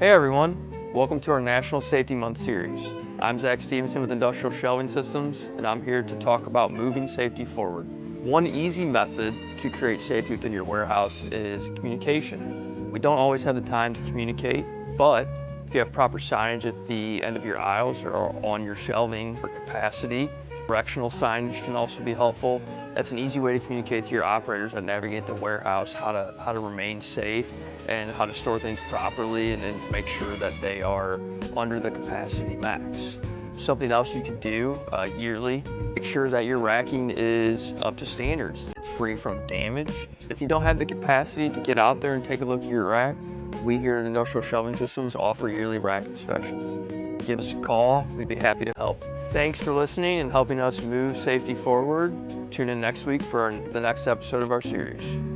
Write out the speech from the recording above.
Hey everyone, welcome to our National Safety Month series. I'm Zach Stevenson with Industrial Shelving Systems, and I'm here to talk about moving safety forward. One easy method to create safety within your warehouse is communication. We don't always have the time to communicate, but if you have proper signage at the end of your aisles or on your shelving for capacity, directional signage can also be helpful. That's an easy way to communicate to your operators that navigate the warehouse how to remain safe and how to store things properly and then make sure that they are under the capacity max. Something else you can do yearly, make sure that your racking is up to standards. It's free from damage. If you don't have the capacity to get out there and take a look at your rack, we here at Industrial Shelving Systems offer yearly rack inspections. Give us a call, we'd be happy to help. Thanks for listening and helping us move safety forward. Tune in next week for the next episode of our series.